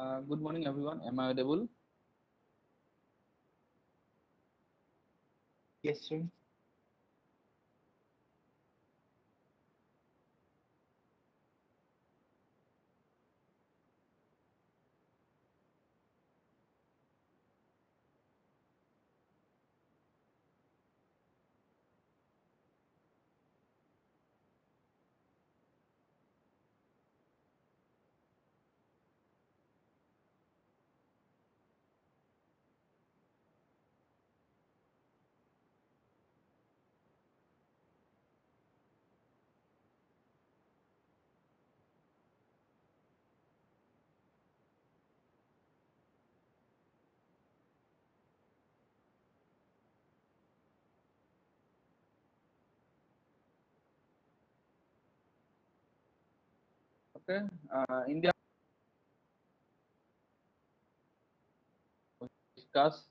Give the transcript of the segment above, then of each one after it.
Good morning, everyone. Am I audible? Yes, sir. Okay. In the discuss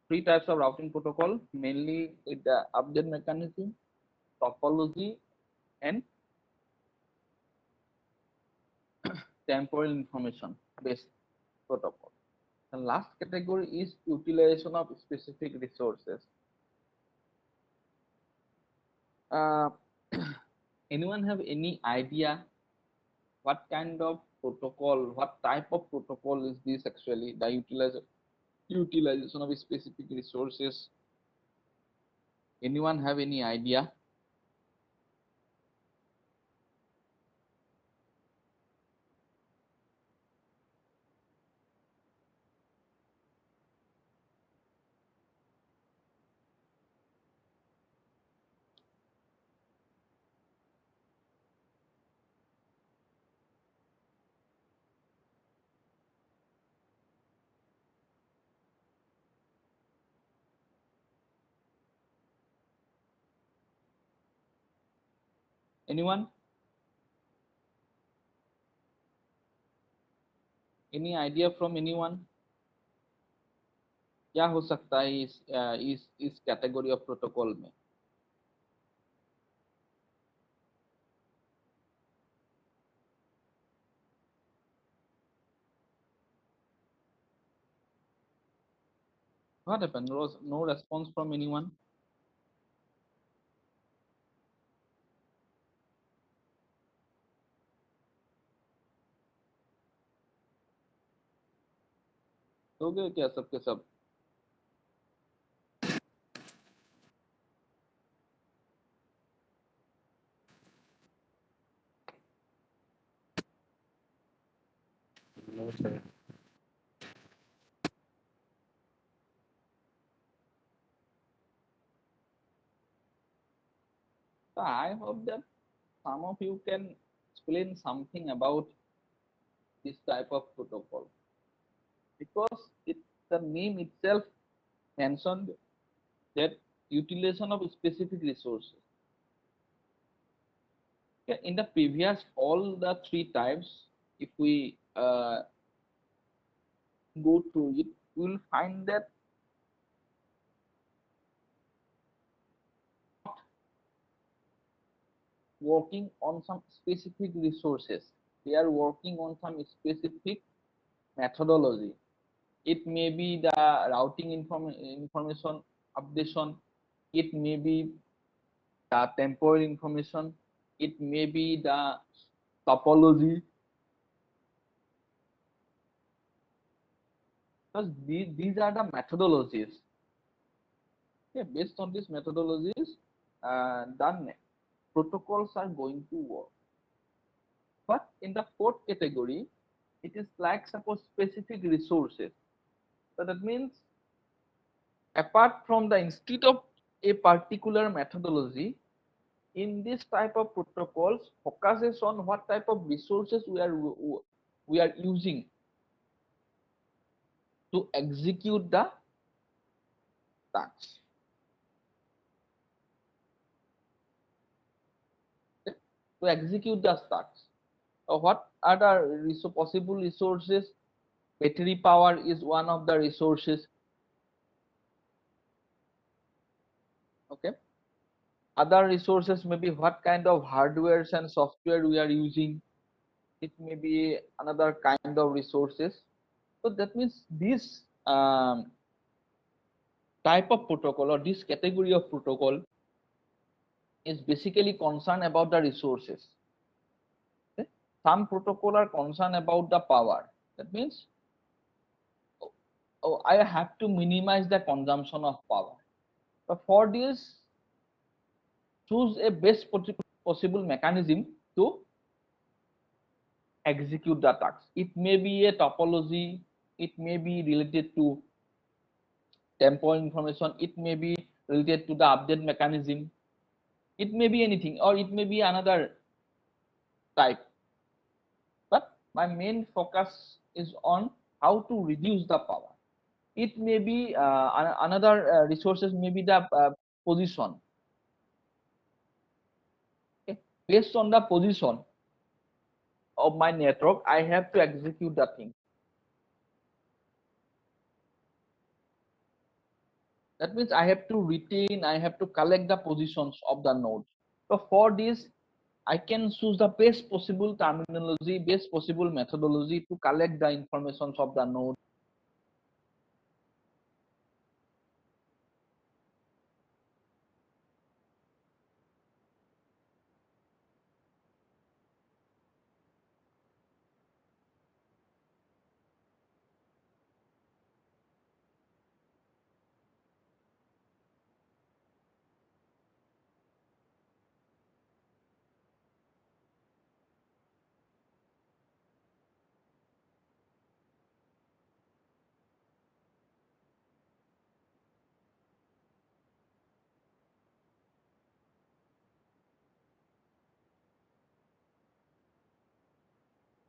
three types of routing protocol, mainly with the update mechanism, topology, and temporal information based protocol. The last category is utilization of specific resources. Uh, anyone have any idea what kind of protocol, what type of protocol is this actually? The utilization of specific resources. Anyone have any idea? Anyone? Any idea from anyone? क्या हो सकता है इस category of protocol में? What happened? No response from anyone. हो गए क्या सबके सब? No, sir. So I hope that some of you can explain something about this type of protocol, because the name itself mentioned that utilization of specific resources. Okay, in the previous all the three types, if we go through it, we will find that working on some specific resources. They are working on some specific methodology. It may be the routing information updation. It may be the temporal information. It may be the topology. Because these are the methodologies. Okay, based on these methodologies, the protocols are going to work. But in the fourth category, it is like suppose specific resources. So that means apart from the instead of a particular methodology, in this type of protocols focuses on what type of resources we are using to execute the task. Okay? To execute the tasks. What are the possible resources? Battery power is one of the resources. Okay. Other resources may be what kind of hardware and software we are using. it may be another kind of resources. So that means this type of protocol or this category of protocol is basically concerned about the resources. Okay? Some protocol are concerned about the power. That means, oh, I have to minimize the consumption of power. So for this, choose a best possible mechanism to execute the task. It may be a topology, it may be related to temporal information, it may be related to the update mechanism, it may be anything, or it may be another type. But my main focus is on how to reduce the power. It may be another resources, may be the position. Okay? Based on the position of my network, I have to execute the thing. That means I have to retain, I have to collect the positions of the nodes. So for this, I can choose the best possible terminology, best possible methodology to collect the informations of the node.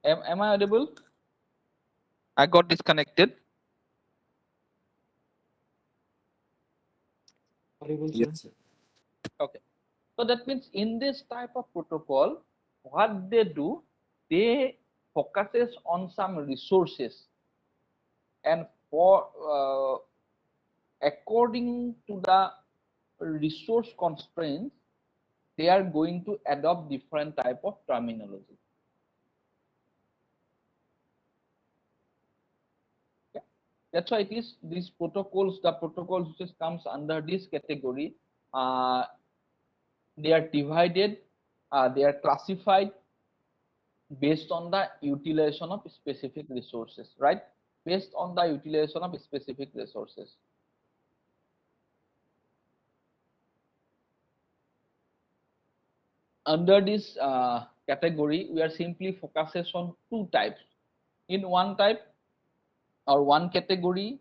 Am I audible? I got disconnected. Yes, sir. Okay. So that means in this type of protocol, what they do, they focuses on some resources, and for according to the resource constraints, they are going to adopt different type of terminology. Yeah. That's why it is these protocols, the protocols which comes under this category, they are divided, they are classified based on the utilization of specific resources, right? Based on the utilization of specific resources. Under this category, we are simply focuses on two types. In one type or one category,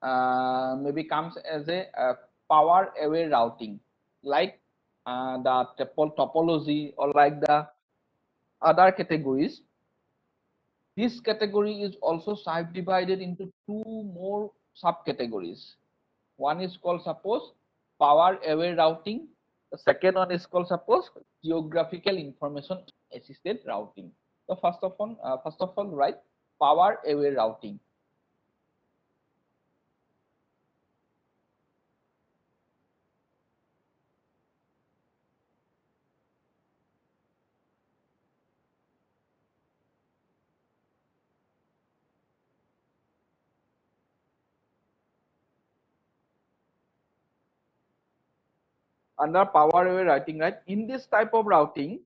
maybe comes as a power away routing, like the topology, or like the other categories. This category is also subdivided into two more subcategories. One is called, suppose, power aware routing. The second one is called, suppose, geographical information assisted routing. So first of all, write power aware routing. Under power aware routing, right? In this type of routing,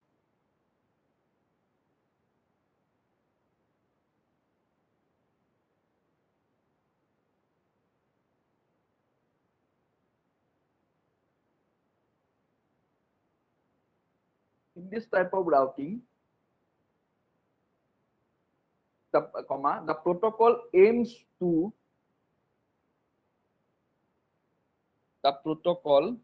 the protocol aims to the protocol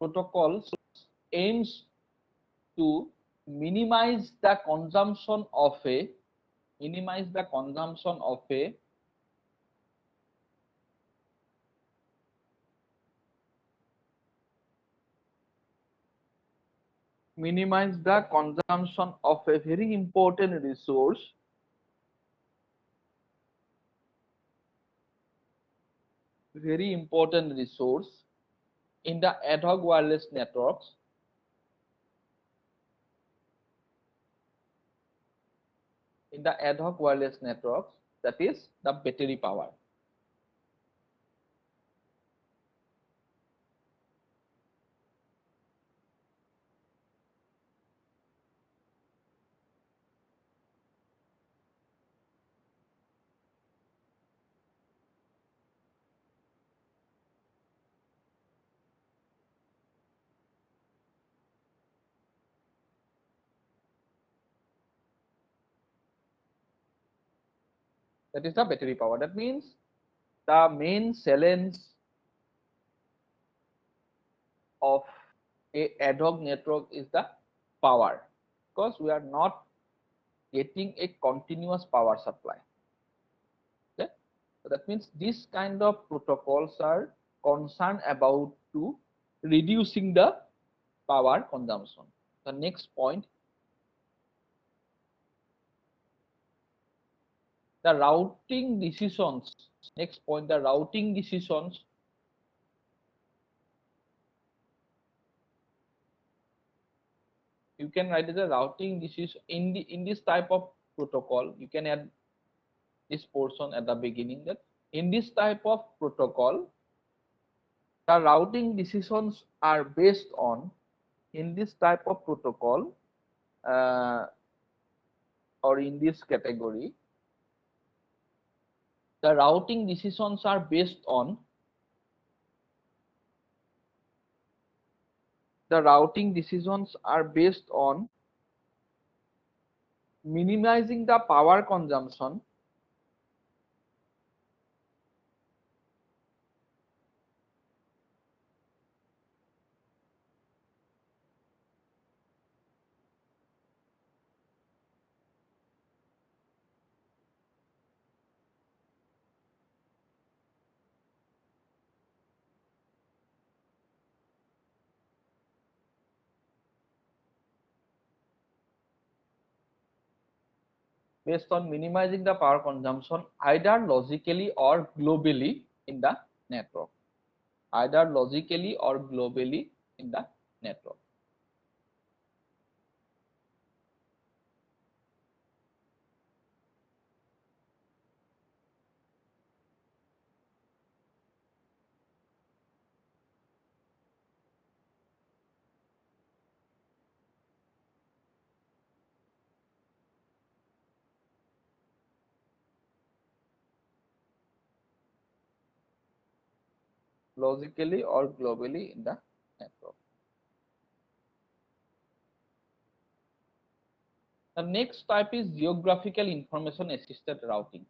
protocols aims to minimize the consumption of a very important resource in the ad hoc wireless networks, that is the battery power. That is the battery power. That means the main challenge of a ad hoc network is the power, because we are not getting a continuous power supply. Okay, so that means this kind of protocols are concerned about to reducing the power consumption. The next point, the routing decisions. Next point, the routing decisions you can write as a routing decision in this type of protocol. You can add this portion at the beginning, that in this type of protocol, the routing decisions are based on, in this type of protocol or in this category, the routing decisions are based on minimizing the power consumption either logically or globally in the network. Logically or globally in the network. The next type is geographical information assisted routing.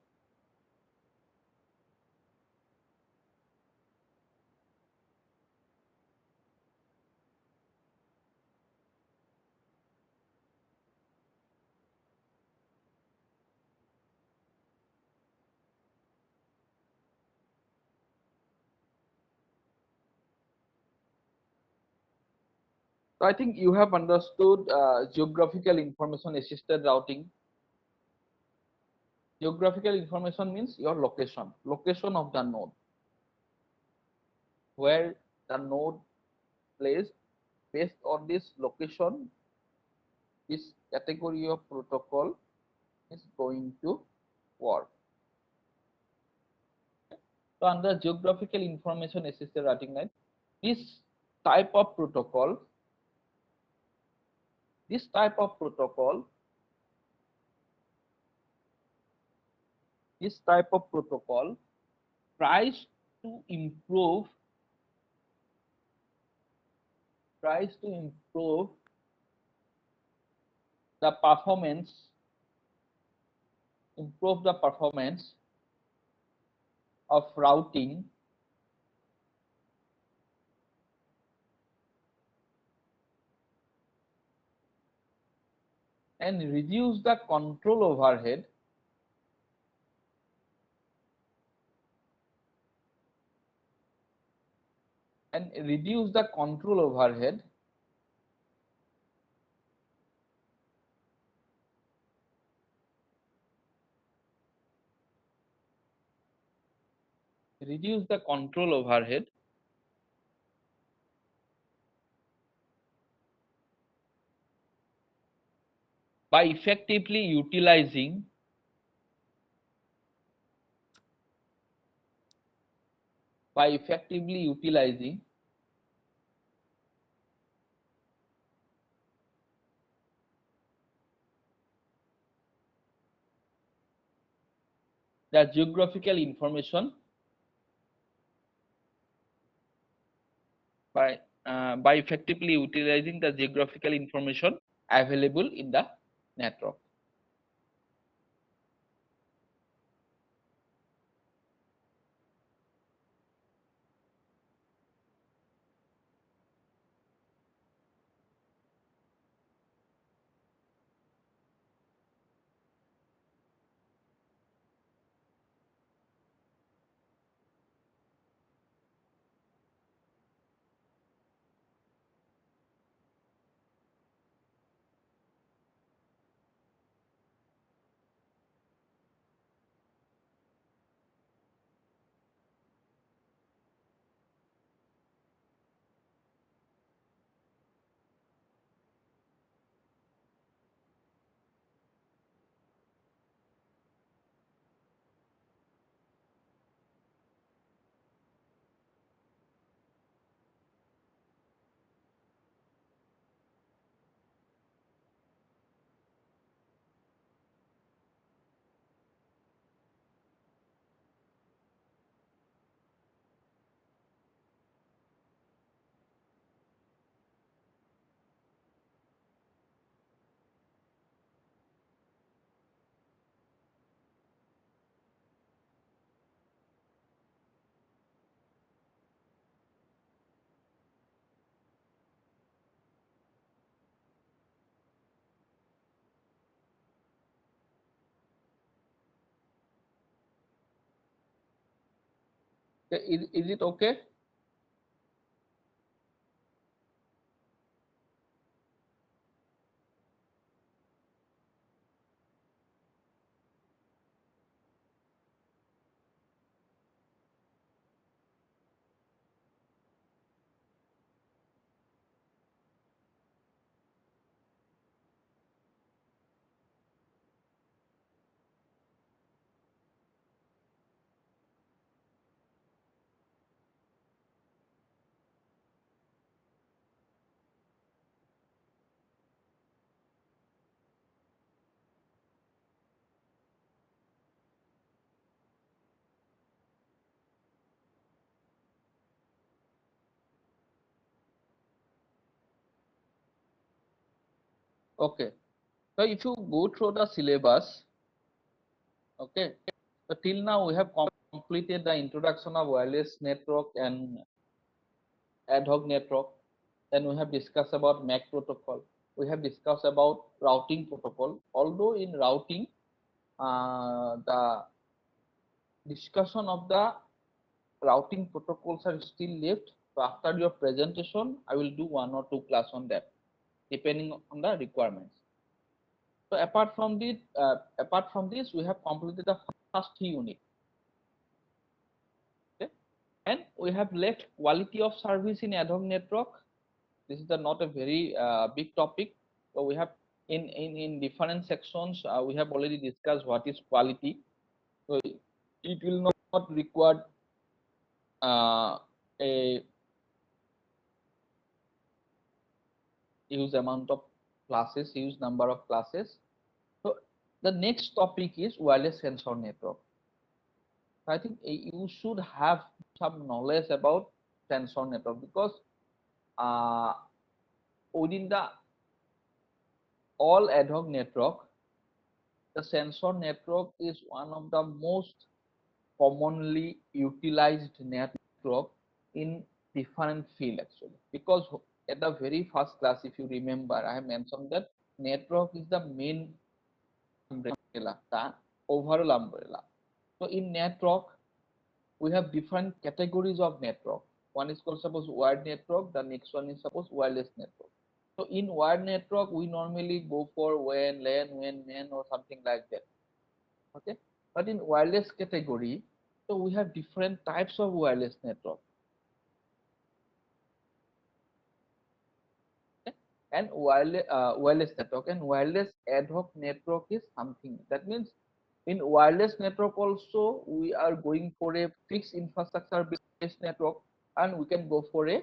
So I think you have understood geographical information assisted routing. Geographical information means your location of the node, where the node placed. Based on this location, this category of protocol is going to work. So under geographical information assisted routing line, this type of protocol tries to improve the performance of routing and reduce the control overhead by effectively utilizing the geographical information by effectively utilizing the geographical information available in the network. Is it okay? Okay. So if you go through the syllabus, okay, so till now we have completed the introduction of wireless network and ad hoc network. Then we have discussed about MAC protocol. We have discussed about routing protocol. Although in routing, the discussion of the routing protocols are still left. So after your presentation, I will do 1 or 2 class on that, depending on the requirements. So apart from this, we have completed the first unit. Okay, and we have left quality of service in ad hoc network. This is not a very big topic. So we have in different sections, we have already discussed what is quality. So it will not require a huge amount of classes, huge number of classes. So the next topic is wireless sensor network. I think you should have some knowledge about sensor network, because within the all ad hoc network, the sensor network is one of the most commonly utilized network in different field actually. Because at the very first class, if you remember, I have mentioned that network is the main umbrella, the overall umbrella. So in network, we have different categories of network. One is called suppose wired network, the next one is suppose wireless network. So in wired network, we normally go for WAN, LAN, WAN, MAN or something like that. Okay, but in wireless category, so we have different types of wireless network. Okay? And wireless network and wireless ad hoc network is something that means in wireless network also we are going for a fixed infrastructure based network, and we can go for a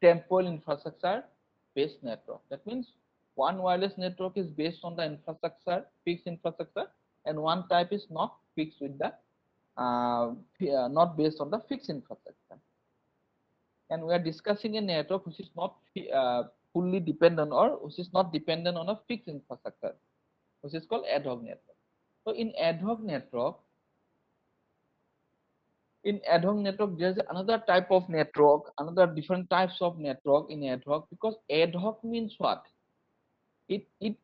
temporal infrastructure based network. That means one wireless network is based on the infrastructure, fixed infrastructure, and one type is not fixed with the not based on the fixed infrastructure. And we are discussing a network which is not fully dependent or which is not dependent on a fixed infrastructure, which is called ad hoc network. So in ad hoc network, there's another type of network, another different types of network in ad hoc, because ad hoc means what? It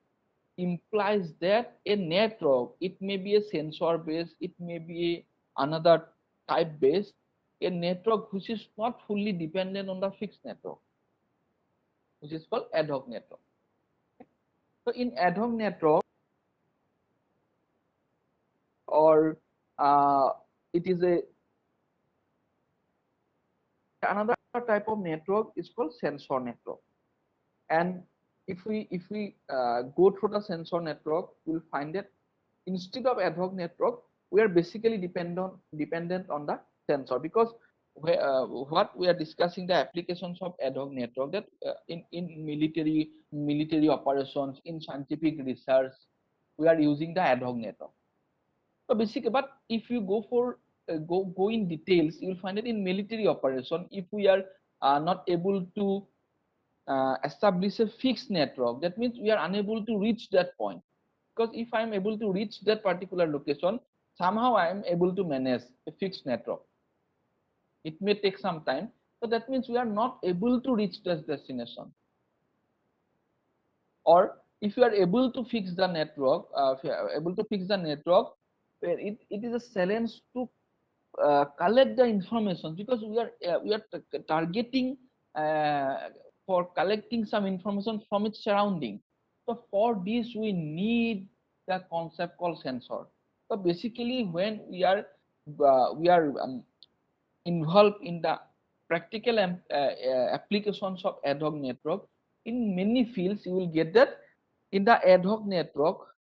implies that a network, it may be a sensor based, it may be another type based, a network which is not fully dependent on the fixed network, which is called ad hoc network. So in ad hoc network, or it is a another type of network is called sensor network. And if we go through the sensor network, we'll find that instead of ad hoc network, we are basically dependent on the sensor, because what we are discussing the applications of ad hoc network, that in military operations, in scientific research, we are using the ad hoc network. So basically, but if you go for go in details, you will find that in military operation, if we are not able to establish a fixed network, that means we are unable to reach that point. Because if I am able to reach that particular location, somehow I am able to manage a fixed network. It may take some time, so that means we are not able to reach that destination. Or if you are able to fix the network, it is a challenge to collect the information, because we are targeting for collecting some information from its surrounding. So for this we need the concept called sensor. So basically, when we are involved in the practical applications of ad hoc network, in many fields you will get that in the ad hoc network,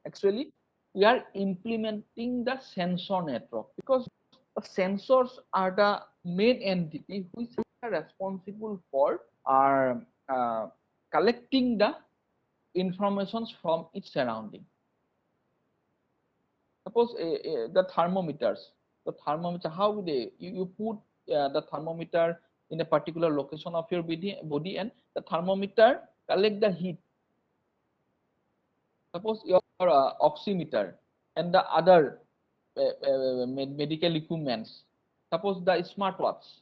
actually we are implementing the sensor network, because the sensors are the main entity which are responsible for are collecting the informations from its surrounding. Suppose the thermometers, how you put the thermometer in a particular location of your body, and the thermometer collect the heat. Suppose your oximeter and the other medical equipments, suppose the smartwatch.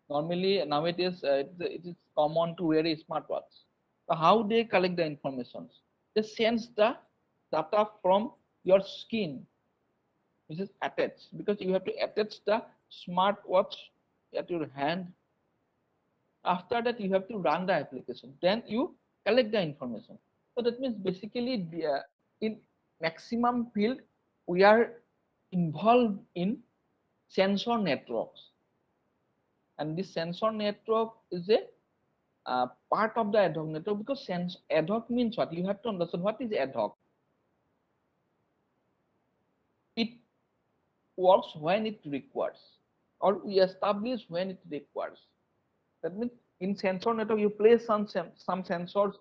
Normally nowadays it is common to wear a smartwatch. So how they collect the information? They sense the data from your skin, which is attached, because you have to attach the smartwatch at your hand. After that, you have to run the application. Then you collect the information. So that means basically, in maximum field, we are involved in sensor networks, and this sensor network is a part of the ad hoc network, because ad hoc means what? You have to understand what is ad hoc. It works when it requires, or we establish when it requires. That means in sensor network, you place some sensors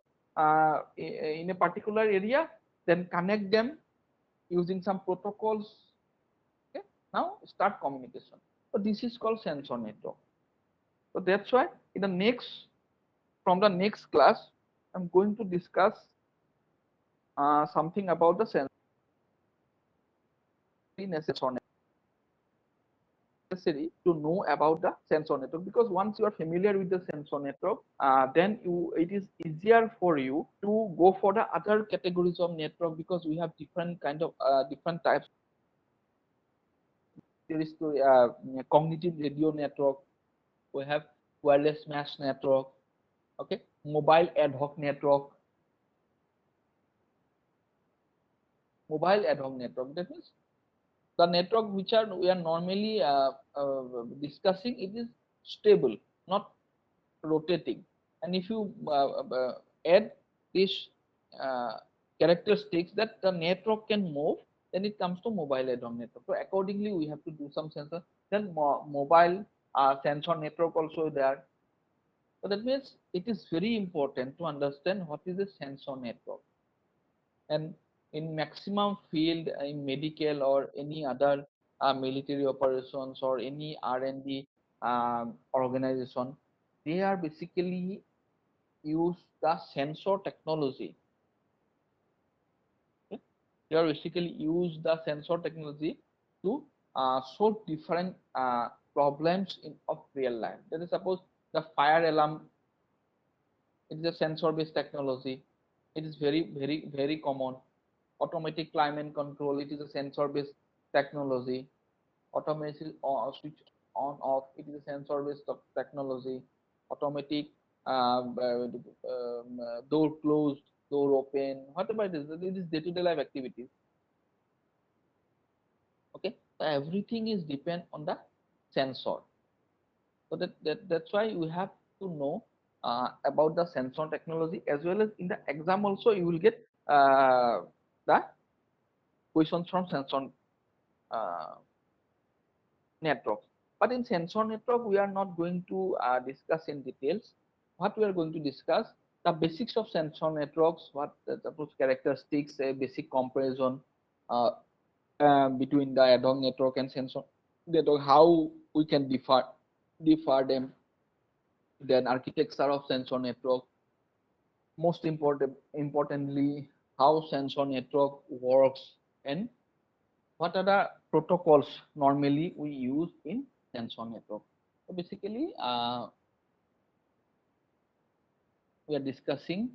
in a particular area, then connect them using some protocols. Okay, now start communication. So this is called sensor network. So that's why in the from the next class, I'm going to discuss something about the sensor network. necessary to know about the sensor network, because once you are familiar with the sensor network, then it is easier for you to go for the other categories of network, because we have different kind of different types. There is cognitive radio network, we have wireless mesh network, okay, mobile ad hoc network. Mobile ad hoc network, that means the network which we are normally discussing, it is stable, not rotating. And if you add these uh, characteristics that the network can move, then it comes to mobile ad hoc network. So accordingly, we have to do some sensor. Then mobile sensor network also there. So that means it is very important to understand what is a sensor network. And in maximum field, in medical or any other military operations or any R&D organization, they are basically use the sensor technology. Okay? They are basically use the sensor technology to solve different problems of real life. That is, suppose the fire alarm, it is a sensor based technology. It is very common. Automatic climate control, it is a sensor based technology. Automatic switch on off, it is a sensor based technology. Automatic door closed, door open, whatever it is day-to-day life activities. Okay, so everything is depend on the sensor. So that's why we have to know about the sensor technology, as well as in the exam also you will get the questions from sensor uh, network. But in sensor network, we are not going to discuss in details. What we are going to discuss, the basics of sensor networks, what the characteristics, a basic comparison uh, between the ad hoc network and sensor network, how we can differ them. Then architecture of sensor network. Most importantly, how sensor network works, and what are the protocols normally we use in sensor network. So basically, we are discussing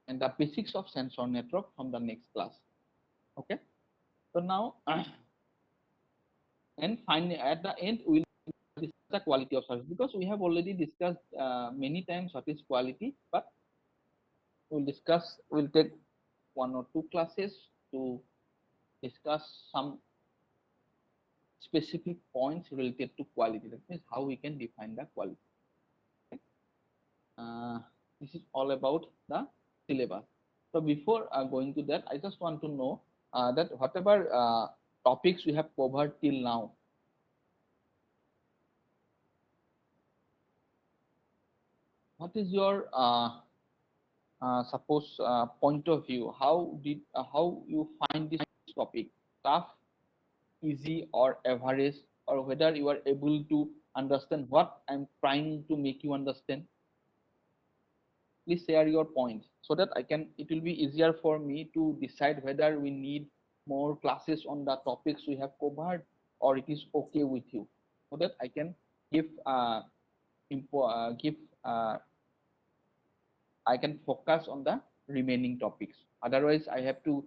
and the basics of sensor network from the next class. Okay. So now, and finally, at the end, we will discuss the quality of service, because we have already discussed many times what is quality, but we'll discuss. We'll take 1 or 2 classes to discuss some specific points related to quality. That means how we can define the quality. Okay? This is all about the syllabus. So before going to that, I just want to know that whatever topics we have covered till now, what is your suppose point of view? How you find this topic? Tough, easy, or average, or whether you are able to understand what I'm trying to make you understand? Please share your points so that it will be easier for me to decide whether we need more classes on the topics we have covered, or it is okay with you, so that I can give give I can focus on the remaining topics. Otherwise, I have to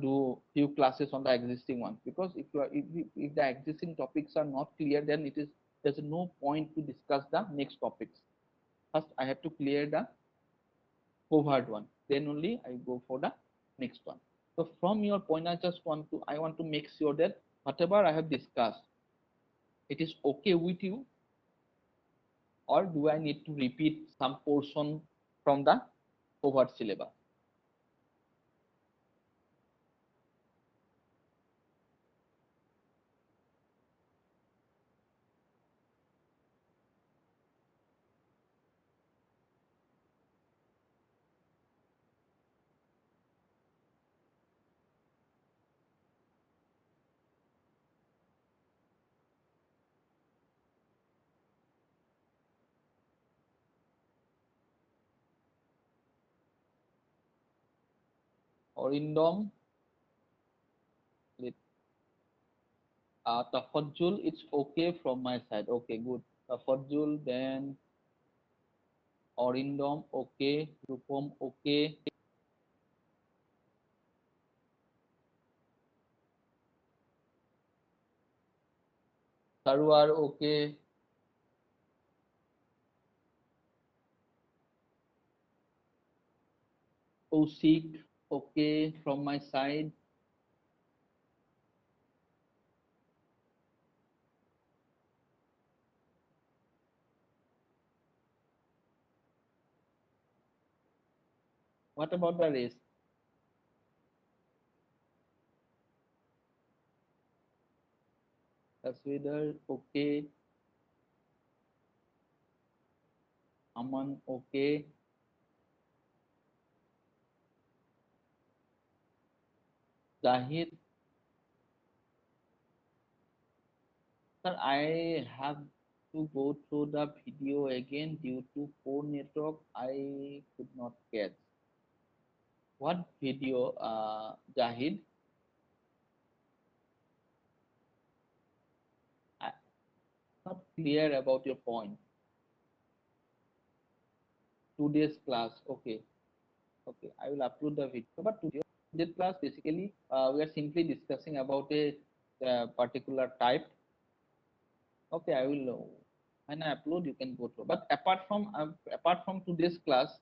do few classes on the existing ones, because if the existing topics are not clear, then there's no point to discuss the next topics. First, I have to clear the covered one, then only I go for the next one. So from your point, I want to make sure that whatever I have discussed, it is okay with you, or do I need to repeat some portion from the covered syllabus? Orindom, Tafadzul, it's okay from my side. Okay, good. Tafadzul, then Orindom, okay. Rupam, okay. Sarwar, okay. Osik, okay from my side. What about the rest? Tasvidar, okay. Aman, okay. Zahid, sir, I have to go through the video again due to poor network. I could not catch. What video, Zahid? I'm not clear about your point. Today's class, okay. Okay, I will upload the video. But today's class, basically, we are simply discussing about a particular type. Okay, I will. When I upload, you can go through. But apart from today's class,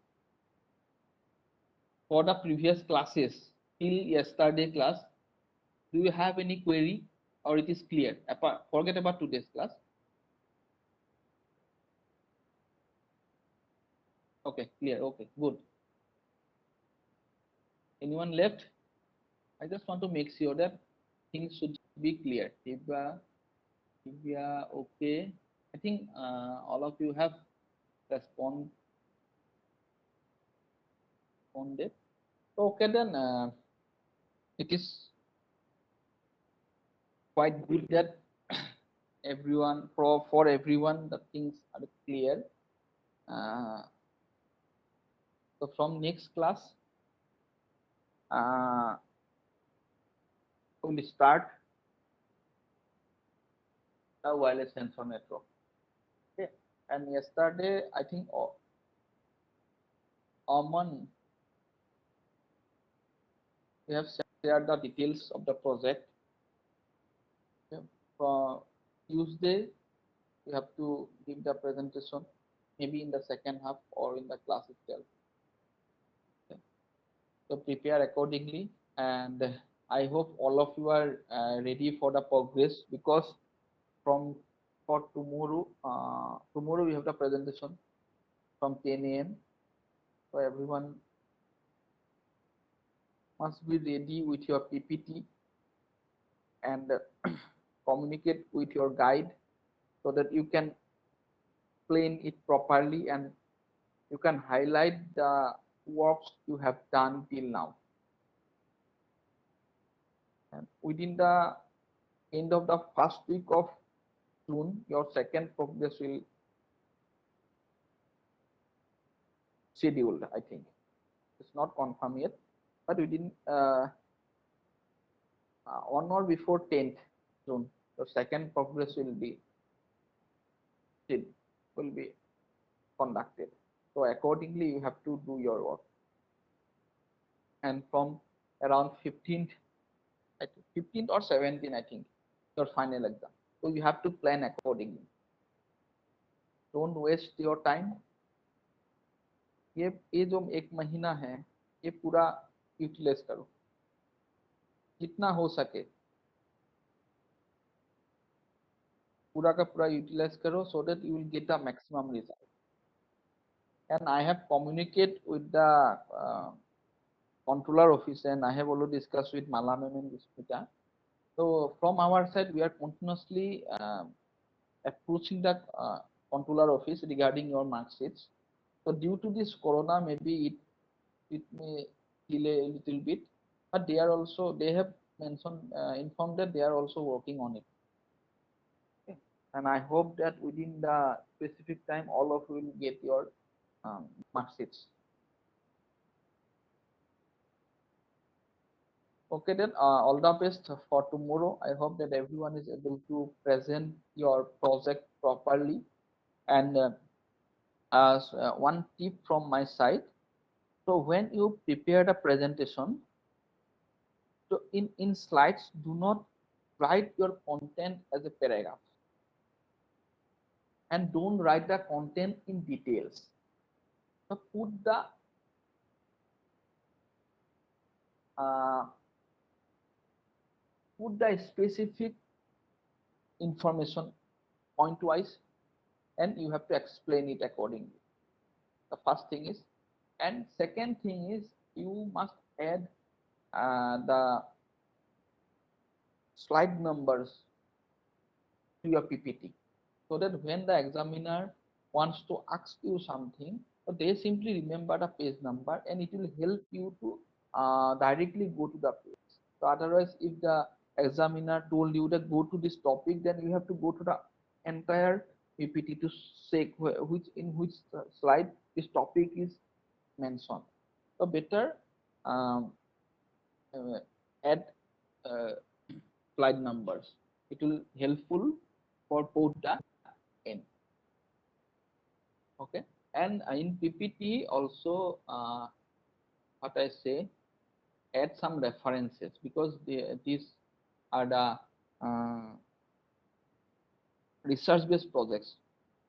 for the previous classes till yesterday class, do you have any query or it is clear? Forget about today's class. Okay, clear. Okay, good. Anyone left? I just want to make sure that things should be clear. Divya, okay. I think all of you have responded. Okay, then it is quite good that everyone for everyone the things are clear. Uh, so from next class, uh, we'll start the wireless sensor network. Okay, and yesterday I think Aman, we have shared the details of the project. Okay. For Tuesday, we have to give the presentation, maybe in the second half or in the class itself. Okay. So prepare accordingly, and I hope all of you are ready for the progress, because from for tomorrow, tomorrow we have the presentation from 10 a.m. So everyone must be ready with your PPT and communicate with your guide so that you can explain it properly and you can highlight the works you have done till now. And within the end of the first week of June, your second progress will scheduled. I think it's not confirmed yet, but within on or before 10th June, your second progress will be conducted. So accordingly, you have to do your work. And from around 15th, 15th or 17th, I think, your final exam. So you have to plan accordingly. Don't waste your time. ये जो एक महीना है, ये पूरा utilise करो जितना हो सके, पूरा का पूरा यूटिलाइज करो, so that you will get the maximum result. And I have communicated with the controller office, and I have already discussed with Malam and Smita. So from our side, we are continuously approaching the controller office regarding your mark sheets. So due to this corona, maybe it may delay a little bit, but they have mentioned informed that they are also working on it. Okay. And I hope that within the specific time, all of you will get your mark sheets. Okay, then all the best for tomorrow. I hope that everyone is able to present your project properly. And one tip from my side. So when you prepare the presentation, so in slides, do not write your content as a paragraph, and don't write the content in details. So uh, put the specific information point wise, and you have to explain it accordingly. The first thing is, and second thing is, you must add the slide numbers to your PPT, so that when the examiner wants to ask you something, so they simply remember the page number, and it will help you to directly go to the page. So otherwise, if the examiner told you that go to this topic, then you have to go to the entire PPT to say which slide this topic is mentioned. So better um, add uh, slide numbers. It will helpful for both the end. Okay, and in PPT also, what I say, add some references, because these are the research based projects.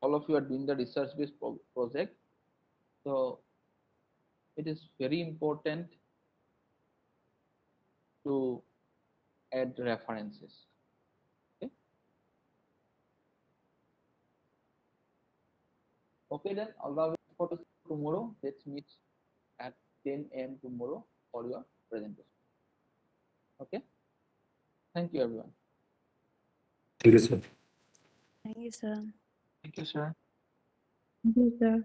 All of you are doing the research based project, so it is very important to add references. Okay, okay, then all the way for tomorrow. Let's meet at 10 a.m. tomorrow for your presentation. Okay, thank you everyone. Thank you, sir. Thank you, sir. Thank you, sir. Thank you, sir.